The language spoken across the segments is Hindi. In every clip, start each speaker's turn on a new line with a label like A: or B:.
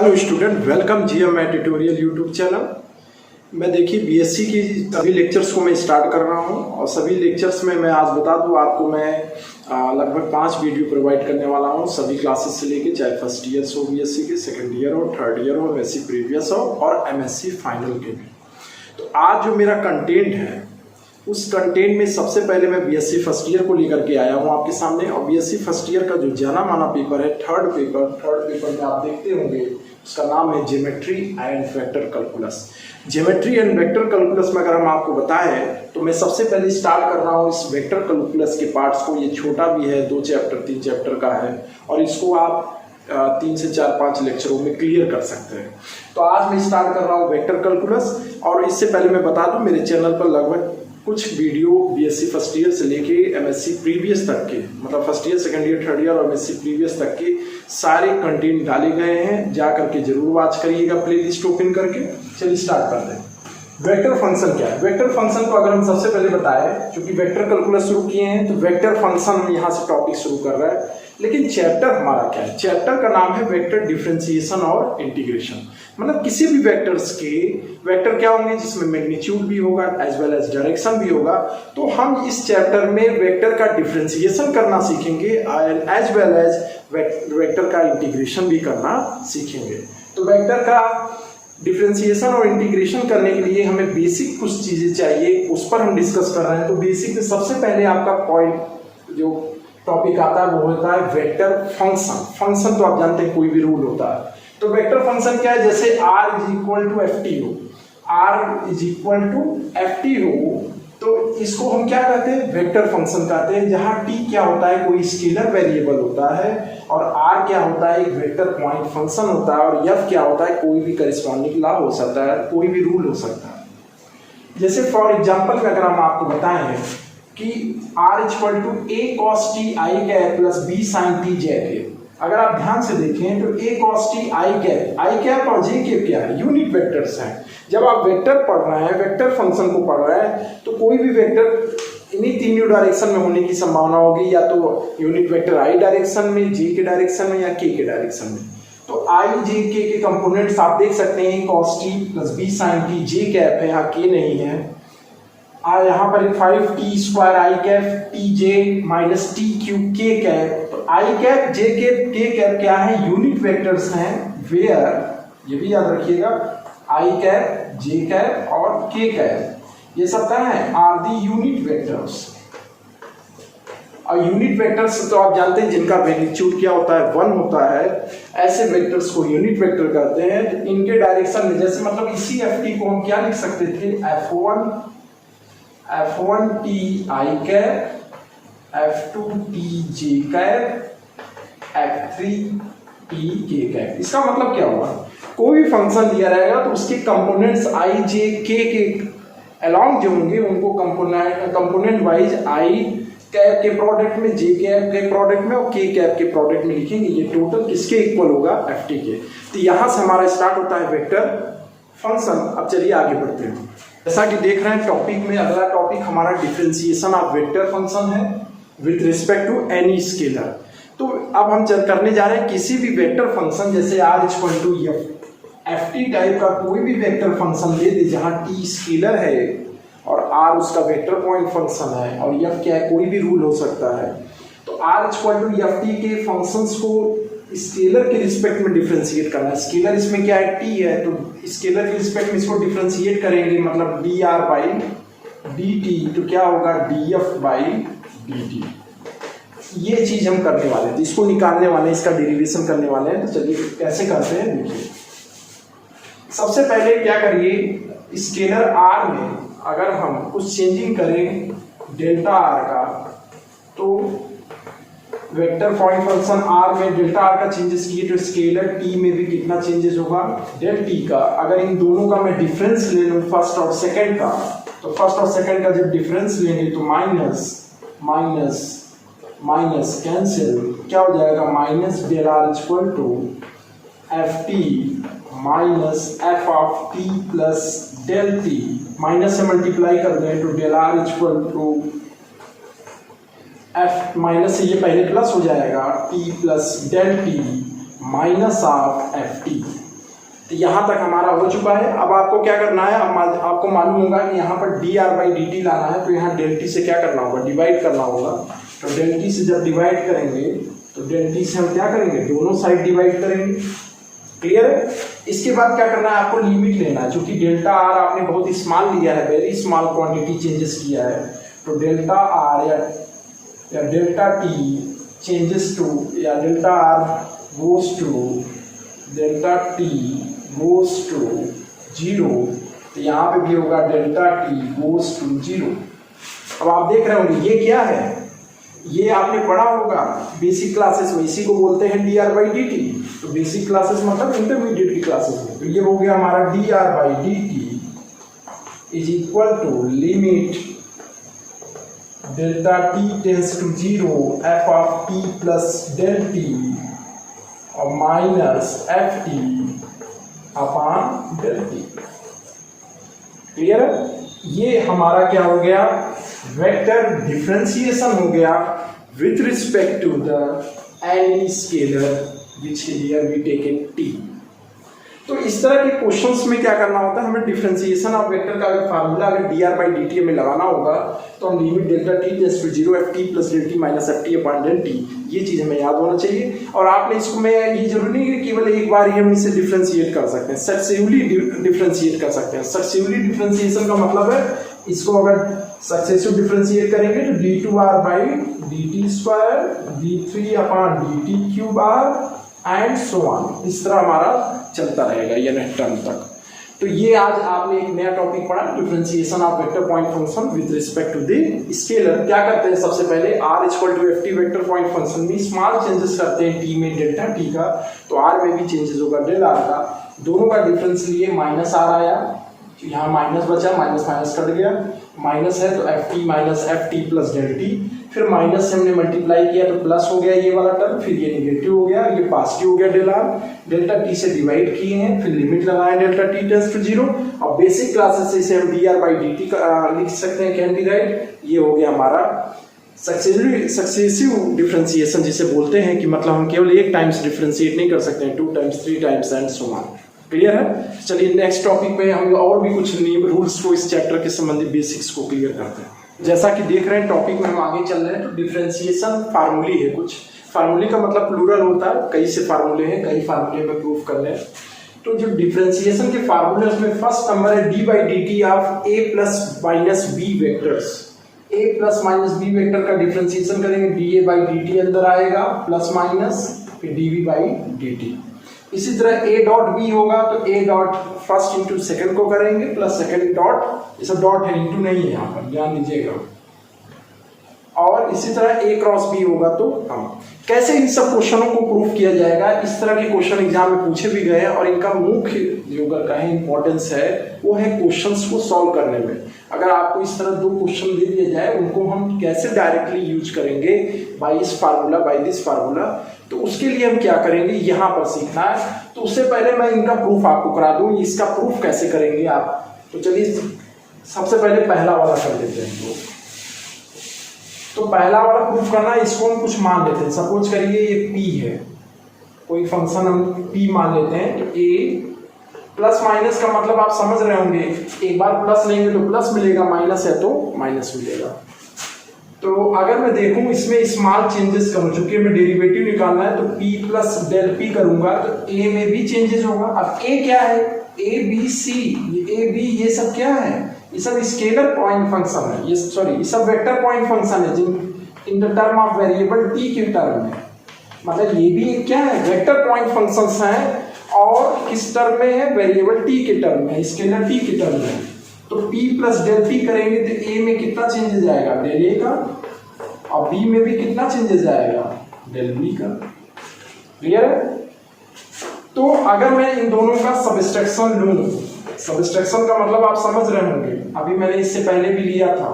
A: Hello student, welcome GMI tutorial YouTube channel. मैं देखिए बीएससी की सभी लेक्चर्स को मैं स्टार्ट कर रहा हूं और सभी लेक्चर्स में मैं आज बता दूं आपको मैं लगभग 5 वीडियो प्रोवाइड करने वाला हूं सभी क्लासेस से लेके, चाहे फर्स्ट ईयर हो बीएससी के, सेकंड ईयर हो, थर्ड ईयर हो, एमएससी प्रीवियस हो और एमएससी फाइनल के भी। तो आज जो मेरा कंटेंट है उस कंटेंट में सबसे पहले मैं बीएससी फर्स्ट ईयर को लेकर के आया हूं आपके सामने। और बीएससी फर्स्ट ईयर का जो जाना माना पेपर है, थर्ड पेपर में आप देखते होंगे, उसका नाम है geometry and vector calculus. Geometry and vector calculus में अगर हम आपको बताएं तो मैं सबसे पहले स्टार्ट कर रहा हूं इस वेक्टर कैलकुलस के पार्ट्स को। ये छोटा भी है, 2 चैप्टर 3 चैप्टर का है और इसको आप 3 से 4-5 लेक्चरों में क्लियर कर सकते हैं। तो आज मैं स्टार्ट कर रहा हूँ वेक्टर कैलकुलस। और इससे पहले मैं बता दूं, मेरे चैनल पर लगभग कुछ वीडियो बीएससी फर्स्ट ईयर से लेके एमएससी प्रीवियस तक के, मतलब first year, second year, third year और एमएससी प्रीवियस तक के सारे कंटेंट डाले गए हैं। जा करके जरूर वॉच करिएगा प्लेलिस्ट ओपन करके। चलिए स्टार्ट करते हैं। वेक्टर फंक्शन क्या है? वेक्टर फंक्शन को अगर हम सबसे पहले बताएं, क्योंकि वेक्टर कैलकुलस शुरू किए हैं तो वेक्टर फंक्शन हम यहाँ से टॉपिक शुरू कर रहा है। लेकिन चैप्टर हमारा क्या है? चैप्टर का नाम है वेक्टर डिफरेंशिएशन और इंटीग्रेशन। मतलब किसी भी वेक्टर्स के वेक्टर क्या होंगे जिसमें मैग्नीट्यूड भी होगा एज वेल एज डायरेक्शन भी होगा। तो हम इस चैप्टर में वेक्टर का डिफरेंशिएशन करना सीखेंगे एज वेल एज वेक्टर का इंटीग्रेशन भी करना सीखेंगे। तो वेक्टर का डिफरेंशिएशन और इंटीग्रेशन करने के लिए हमें बेसिक कुछ चीजें चाहिए, उस पर हम डिस्कस कर रहे हैं। तो बेसिक में सबसे पहले आपका पॉइंट जो टॉपिक आता है वो होता है वेक्टर फंक्शन। फंक्शन तो आप जानते हैं कोई भी रूल होता है। तो वेक्टर फंक्शन क्या है? जैसे r is equal to F T हो, r is equal to F T हो, तो इसको हम क्या कहते हैं? वेक्टर फंक्शन कहते हैं। जहां t क्या होता है? कोई स्केलर वेरिएबल होता है, और r क्या होता है? एक वेक्टर पॉइंट फंक्शन होता है, और f क्या होता है? कोई भी करिस्पॉन्डिंग लॉ हो सकता है, कोई भी रूल हो सकता है। जैसे फॉर एग्जाम्पल में अगर हम आपको बताएं कि r equal to a cos t i cap plus b sin t j cap. अगर आप ध्यान से देखें तो a cos t i cap और j कैप क्या है? यूनिट वेक्टर्स हैं। जब आप वेक्टर पढ़ रहे हैं, वेक्टर फंक्शन को पढ़ रहे हैं, तो कोई भी वेक्टर इन्हीं तीनों डायरेक्शन में होने की संभावना होगी, या तो यूनिट वेक्टर i डायरेक्शन में, j के डायरेक्शन में, या k के डायरेक्शन में। तो i j k के कंपोनेंट्स आप देख सकते हैं, cos t plus b sin t j cap है, यहाँ k नहीं है। यहाँ पर 5t square i cap t j minus t cube k cap. तो i cap, j cap, k cap क्या है? यूनिट वेक्टर्स हैं। वेयर, ये भी याद रखिएगा, i कैप, j कैप और k कैप, ये सब क्या है? Are the unit vectors. और यूनिट वेक्टर्स तो आप जानते हैं जिनका मैग्नीट्यूड क्या होता है? 1 होता है। ऐसे वेक्टर्स को यूनिट वेक्टर कहते हैं। तो इनके डायरेक्शन में, जैसे मतलब इसी ft को हम क्या लिख सकते थे? f1t i cap, f2t j cap, f3t k cap. इसका मतलब क्या हुआ? कोई भी फंक्शन दिया रहेगा तो उसके कंपोनेंट्स i j k के अलोंग जो होंगे उनको कंपोनेंट वाइज i कैप के प्रोडक्ट में, j कैप के प्रोडक्ट में और k कैप के प्रोडक्ट में लिखेंगे। ये टोटल किसके इक्वल होगा? ft के। तो यहां से हमारा स्टार्ट होता है वेक्टर फंक्शन। अब चलिए आगे बढ़ते हैं। जैसा कि देख रहे हैं टॉपिक में, अगला टॉपिक हमारा डिफरेंशिएशन ऑफ वेक्टर फंक्शन है with respect to any scalar. तो अब हम करने जा रहे हैं किसी भी वेक्टर फंक्शन, जैसे r equal to F T type का कोई भी वेक्टर फंक्शन ले दे जहां t स्केलर है और r उसका वेक्टर पॉइंट फंक्शन है, और f क्या है? कोई भी रूल हो सकता है। तो r equal to F T के फंक्शंस को स्केलर के रिस्पेक्ट में डिफरेंशिएट करना है। स्केलर इसमें क्या है? t है, तो स्केलर के रिस्पेक्ट में इसको डिफरेंशिएट करेंगे, मतलब dr बाई dt। तो क्या होगा? df by dt। ये चीज हम करने वाले थे, इसको निकालने वाले हैं, इसका डेरिवेशन करने वाले हैं। तो चलिए कैसे करते हैं देखिए। सबसे पहले क्या करिए, स्केलर r में अगर हम कुछ चेंजिंग करें डेल्टा r का, तो वेक्टर पॉइंट फंक्शन r में डेल्टा r का चेंजेस किए तो स्केलर t में भी कितना चेंजेस होगा? डेल t का। अगर इन दोनों का मैं डिफरेंस ले लूं फर्स्ट और सेकंड का, तो फर्स्ट और सेकंड का जब डिफरेंस लेंगे तो माइनस माइनस माइनस कैंसिल, क्या हो जाएगा? Minus del r equal to F T minus F of t plus del t। Minus से मल्टीप्लाई कर दें तो del r equal to F, minus से ये पहले प्लस हो जाएगा, t plus del t minus of F T. तो यहाँ तक हमारा हो चुका है। अब आपको क्या करना है, अब आपको मालूम होगा कि यहाँ पर dr/dt लाना है, तो यहाँ del t से क्या करना होगा, डिवाइड करना होगा। तो del t से जब डिवाइड करेंगे तो del t से हम क्या करेंगे, दोनों साइड डिवाइड करेंगे। क्लियर है। इसके बाद क्या करना है, आपको लिमिट लेना है। चूंकि डेल्टा आर आपने बहुत स्मॉल लिया है, वेरी स्मॉल क्वांटिटी चेंजेस किया है, तो डेल्टा आर या डेल्टा टी चेंजेस टू, या delta R goes to, delta T goes to 0, तो यहाँ पे भी होगा डेल्टा टी गोज टू 0। अब आप देख रहे होंगे ये क्या है, ये आपने पढ़ा होगा बेसिक क्लासेस में, इसी को बोलते हैं dr/dt। तो बेसिक क्लासेस मतलब इंटरमीडिएट की क्लासेस में। तो ये हो गया हमारा dr/dt is equal to limit delta t tends to 0 f of t plus del t और minus F T upon del T. Clear है। ये हमारा क्या हो गया, वेक्टर डिफरेंशिएशन हो गया with respect to the any scalar which here we taken T. तो इस तरह के क्वेश्चंस में क्या करना होता है, हमें डिफरेंशिएशन ऑफ वेक्टर का अगर फार्मूला अगर dr/dt में लगाना होगा तो हम limit delta t tends to 0 F T plus del T minus F T upon del T, ये चीज हमें याद होना चाहिए। और आपने इसको, मैं ये जरूरी नहीं है केवल एक बार ही हम इसे डिफरेंशिएट कर सकते हैं, सक्सेसिवली डिफरेंशिएट कर सकते हैं। सक्सेसिवली डिफरेंशिएशन का मतलब है, इसको अगर सक्सेसिव डिफरेंशिएट करेंगे तो d2r/dt square d3 upon dt cube r and so on, इस तरह हमारा चलता रहेगा ये टर्म तक। तो ये आज आपने एक नया टॉपिक पढ़ा, differentiation of vector point function with respect to the scalar. क्या करते हैं, सबसे पहले r equal to F T vector point function में स्मॉल चेंजेस करते हैं t में डेल्टा t का, तो r में भी चेंजेस होगा डेल r का। दोनों का डिफरेंस लिए माइनस r आया, यहाँ माइनस बचा, माइनस माइनस कट गया, माइनस है तो F T minus F T plus del T, फिर माइनस से हमने मल्टीप्लाई किया तो प्लस हो गया ये वाला टर्म, फिर ये नेगेटिव हो गया, ये पॉजिटिव हो गया डेल आर, डेल्टा टी से डिवाइड किए हैं, फिर लिमिट लगाए डेल्टा टी टेंस टू 0। और बेसिक क्लासेस से इसे हम dr/dt का लिख सकते हैं, कैन बी राइट। ये हो गया हमारा सक्सेसिव डिफरेंशिएशन जिसे बोलते हैं, कि मतलब हम केवल एक टाइम्स डिफरेंशिएट नहीं कर सकते हैं, 2 times 3 times and so on. Clear है। चलिए नेक्स्ट टॉपिक पे हम और भी कुछ नियम रूल्स को इस चैप्टर के संबंधित बेसिक्स को क्लियर करते हैं। जैसा कि देख रहे हैं टॉपिक में हम आगे चल रहे हैं, तो डिफरेंशिएशन फार्मूले है कुछ। फार्मूले का मतलब प्लूरल होता है, कई से फार्मूले हैं, कई फार्मूले में प्रूफ कर लें। तो जो डिफरेंशिएशन के फार्मूले उसमें फर्स्ट नंबर है d/dt of a plus minus b vectors. a plus minus b vector का डिफरेंशिएशन करेंगे, dA/dt अंदर आएगा प्लस माइनस, फिर dV/dt। इसी तरह a डॉट b होगा तो a dot first into second को करेंगे प्लस सेकंड डॉट, ये सब डॉट है, इंटू नहीं है यहाँ पर, ध्यान दीजिएगा। और इसी तरह a क्रॉस b होगा तो हम कैसे इन सब क्वेश्चनों को प्रूफ किया जाएगा। इस तरह के क्वेश्चन एग्जाम में पूछे भी गए हैं, और इनका मुख्य जो कहें इंपॉर्टेंस है वो है क्वेश्चंस को सॉल्व करने में। अगर आपको इस तरह 2 क्वेश्चन दे दिए जाए, उनको हम कैसे डायरेक्टली यूज करेंगे बाय इस फार्मूला, बाय दिस फार्मूला, तो उसके लिए हम क्या करेंगे यहाँ पर सीखना है। तो उससे पहले मैं इनका प्रूफ आपको करा दूं, इसका प्रूफ कैसे करेंगे आप। तो चलिए सबसे पहले पहला वाला कर लेते हैं। तो पहला वाला प्रूफ करना, इसको हम कुछ मान लेते हैं। सपोज करिए ये p है, कोई फंक्शन हम p मान लेते हैं। तो a प्लस माइनस का मतलब आप समझ रहे होंगे, एक बार प्लस लेंगे तो प्लस मिलेगा, माइनस है तो माइनस मिलेगा। तो अगर मैं देखूं इसमें स्मॉल चेंजेस करूं, चूंकि हमें डेरिवेटिव निकालना है, तो p प्लस डेल p करूंगा तो a में भी चेंजेस होगा। अब a क्या है, a b c, ये a b ये सब क्या है, ये सब स्केलर पॉइंट फंक्शन है, ये सॉरी ये सब वेक्टर पॉइंट फंक्शन है जिन in the term of variable t के टर्म में। मतलब ये भी क्या है, वेक्टर पॉइंट फंक्शंस हैं, और किस टर्म में है, वेरिएबल t के टर्म में, स्केलर t के टर्म में। तो p प्लस डेल p करेंगे तो a में कितना चेंजेस आएगा, डेल a का, और b में भी कितना चेंजेस आएगा, डेल b का। क्लियर है। तो अगर मैं इन दोनों का सबट्रैक्शन लूं, सबट्रैक्शन का मतलब आप समझ रहे होंगे, अभी मैंने इससे पहले भी लिया था।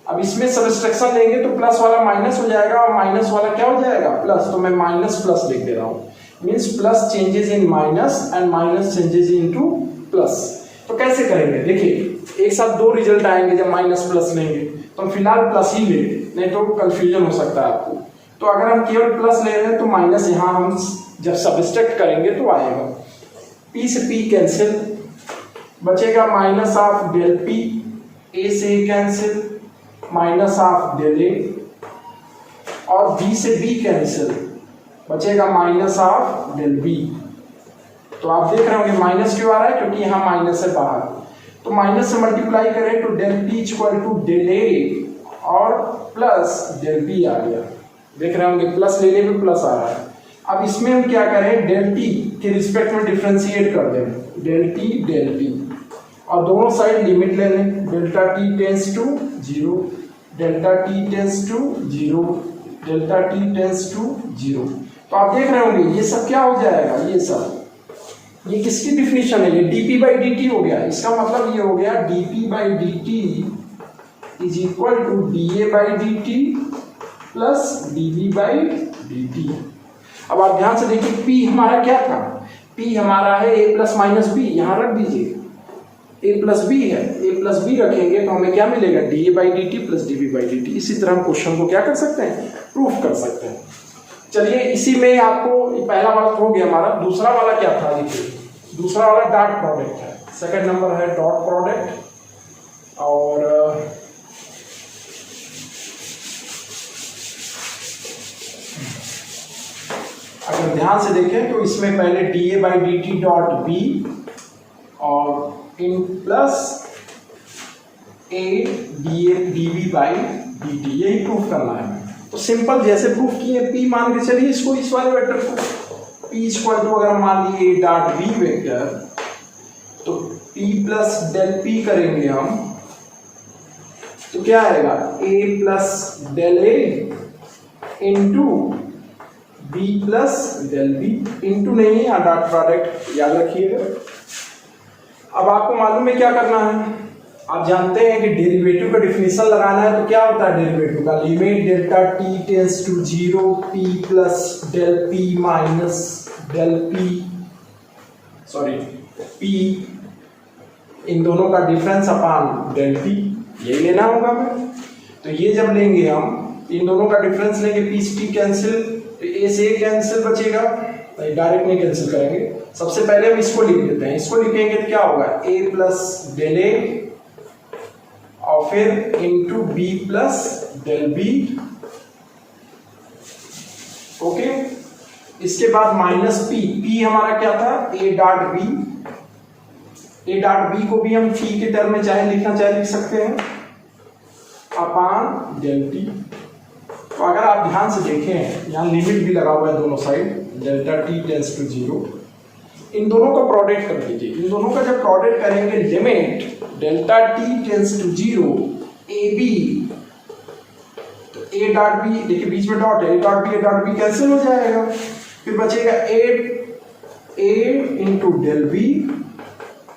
A: अब इसमें सबट्रैक्शन लेंगे तो प्लस वाला माइनस हो जाएगा, और माइनस वाला क्या हो जाएगा, प्लस। तो मैं माइनस प्लस लिख दे रहा हूँ, means plus changes in minus and minus changes into plus. तो कैसे करेंगे, देखिए एक साथ 2 रिजल्ट आएंगे जब माइनस प्लस लेंगे, तो हम फिलहाल प्लस ही लेंगे, नहीं तो कंफ्यूजन हो सकता है आपको। तो अगर हम केवल प्लस ले रहे हैं तो माइनस यहाँ हम जब सबट्रैक्ट करेंगे तो आएगा। पी से पी कैंसिल, बचेगा माइनस ऑफ डेल पी, ए से cancel, minus of del A, और बी से बी कैंसिल, बचेगा माइनस ऑफ डेल बी। तो आप देख रहे होंगे माइनस क्यों आ रहा है, क्योंकि यहाँ माइनस है बाहर, तो माइनस से मल्टीप्लाई करें तो del P equal to del A और प्लस डेल बी आ गया। देख रहे होंगे प्लस लेने पे प्लस आ रहा है। अब इसमें हम क्या करें, डेल टी के रिस्पेक्ट में डिफ्रेंशिएट कर दें, डेल टी डेल पी, और दोनों साइड लिमिट ले लें, delta T tends to zero, delta T tends to zero, delta T tends to zero. तो आप देख रहे होंगे ये सब क्या हो जाएगा, ये सब ये किसकी डिफिनीशन है, ये dp बाई dt हो गया। इसका मतलब ये हो गया dp by dt is equal to da by dt plus dv by dt। अब आप ध्यान से देखिए p हमारा क्या था, p हमारा है a प्लस माइनस बी, यहाँ रख दीजिए a प्लस बी है, a प्लस बी रखेंगे तो हमें क्या मिलेगा, da by dt plus dv by dt। इसी तरह हम क्वेश्चन को क्या कर सकते हैं, प्रूफ कर सकते हैं। चलिए इसी में आपको पहला वाला हो गया हमारा, दूसरा वाला क्या था, देखिए दूसरा वाला डॉट प्रोडक्ट है, सेकंड नंबर है डॉट प्रोडक्ट। और अगर ध्यान से देखें तो इसमें पहले da by D T dot B और इन plus A D V by D T, यही प्रूफ करना है। तो सिंपल जैसे प्रूफ किए, p मान के चलिए इसको, इस वाले वेक्टर को p इक्वल टू अगर मान लिए डॉट v वेक्टर, तो p प्लस डेल p करेंगे हम, तो क्या आएगा a plus del a into b plus del b, into नहीं है यहाँ डॉट प्रोडक्ट, याद रखिएगा। अब आपको मालूम है क्या करना है, आप जानते हैं कि डेरिवेटिव का डिफिनीशन लगाना है, तो क्या होता है डेरिवेटिव का, limit delta T tends to zero P plus del P minus del P, sorry P, इन दोनों का डिफरेंस अपॉन डेल टी, यही लेना होगा हमें। तो ये जब लेंगे हम, इन दोनों का डिफरेंस लेंगे, पी से टी कैंसिल, तो ए से ए कैंसिल बचेगा, डायरेक्ट नहीं कैंसिल करेंगे। सबसे पहले हम इसको लिख देते हैं, इसको लिखेंगे तो क्या होगा, ए प्लस डेल ए और फिर into B plus del B, okay. इसके बाद माइनस पी, पी हमारा क्या था, A dot B, A dot B को भी हम पी के टर्म में चाहे लिखना चाहे लिख सकते हैं, अपॉन डेल टी। तो अगर आप ध्यान से देखें यहाँ लिमिट भी लगा हुआ है दोनों side, delta T tends to zero, इन दोनों का प्रोडक्ट कर दीजिए। इन दोनों का जब प्रोडक्ट करेंगे, limit delta T tends to zero A B, तो ए डॉट बी, देखिए बीच में डॉट है, ए डॉट बी कैंसिल हो जाएगा, फिर बचेगा A into del B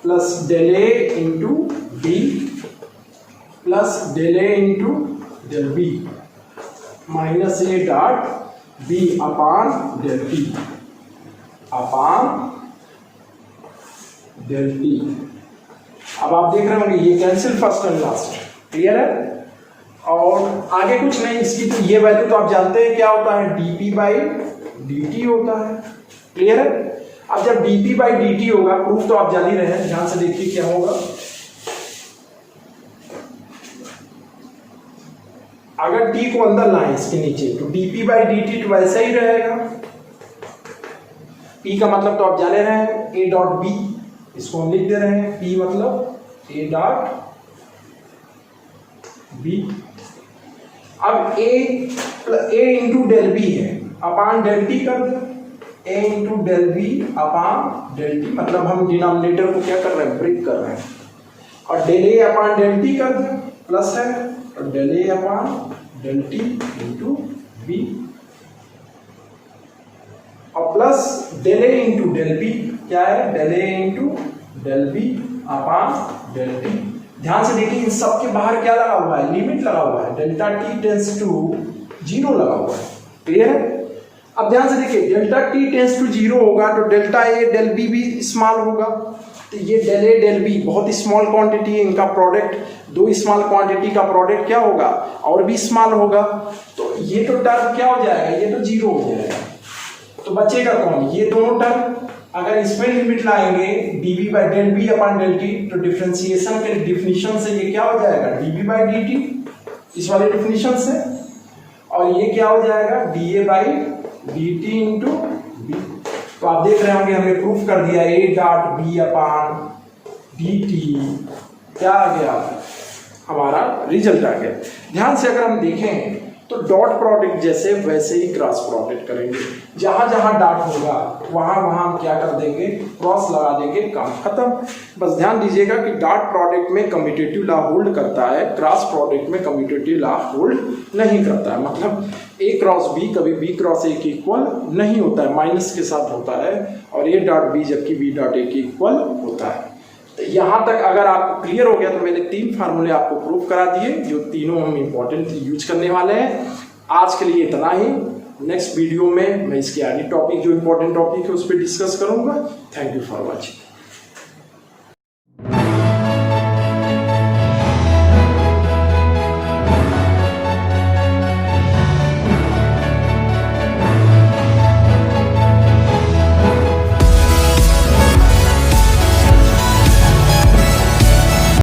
A: plus del A into B plus del A into del B minus A dot B upon del T, upon del T. अब आप देख रहे होंगे ये cancel first and last, clear है। और आगे कुछ नहीं, इसकी तो ये वैल्यू तो आप जानते हैं क्या होता है, dp बाई dt होता है, क्लियर है। अब जब dp बाई dt होगा, प्रूफ तो आप जान ही रहे हैं, ध्यान से देखिए क्या होगा। अगर t को अंदर लाएं इसके नीचे, तो dp बाई dt तो वैसा ही रहेगा। p का मतलब तो आप जाने रहे हैं, a डॉट b, इसको हम लिख दे रहे हैं, p मतलब a डॉट b। अब a इंटू डेल बी है, अपॉन डेल टी कर दे, a into del B upon del T, मतलब हम डिनोमिनेटर को क्या कर रहे हैं, ब्रेक कर रहे हैं। और del A upon del T कर दे, प्लस है, और del A upon del T into B, और plus del A into del B, क्या है, del A into del B upon del T. ध्यान से देखिए इन सब के बाहर क्या लगा हुआ है, लिमिट लगा हुआ है, delta T tends to zero लगा हुआ है, क्लियर है। अब ध्यान से देखिए delta T tends to zero होगा तो डेल्टा ए डेल बी भी स्मॉल होगा, तो ये डेल ए डेल बी बहुत स्मॉल क्वांटिटी है, इनका प्रोडक्ट, दो स्मॉल क्वांटिटी का प्रोडक्ट क्या होगा, और भी स्मॉल होगा, तो ये तो टर्म क्या हो जाएगा, ये तो जीरो हो जाएगा। तो बचेगा कौन, ये दोनों टर्म, अगर इसमें लिमिट लाएंगे dv by del B upon del T, तो डिफरेंशिएशन के डिफिनीशन से ये क्या हो जाएगा dv बाई dt, इस वाले डिफिनीशन से, और ये क्या हो जाएगा dA by dt into B. तो आप देख रहे होंगे हमने प्रूफ कर दिया a dot B upon dt क्या आ गया, हमारा रिजल्ट आ गया। ध्यान से अगर हम देखें तो डॉट प्रोडक्ट जैसे वैसे ही क्रॉस प्रोडक्ट करेंगे, जहां जहां डॉट होगा वहां वहां हम क्या कर देंगे, क्रॉस लगा देंगे, काम खत्म। बस ध्यान दीजिएगा कि डॉट प्रोडक्ट में कम्यूटेटिव लॉ होल्ड करता है, क्रॉस प्रोडक्ट में कम्यूटेटिव लॉ होल्ड नहीं करता है। मतलब a क्रॉस b कभी b क्रॉस a के इक्वल नहीं होता है, माइनस के साथ होता है, और a डॉट b जबकि b डॉट a के इक्वल होता है। तो यहाँ तक अगर आपको क्लियर हो गया तो मैंने 3 फार्मूले आपको प्रूव करा दिए, जो तीनों हम इंपॉर्टेंट यूज करने वाले हैं। आज के लिए इतना ही। नेक्स्ट वीडियो में मैं इसके आगे टॉपिक जो इंपॉर्टेंट टॉपिक है उस पर डिस्कस करूंगा। Thank you for watching.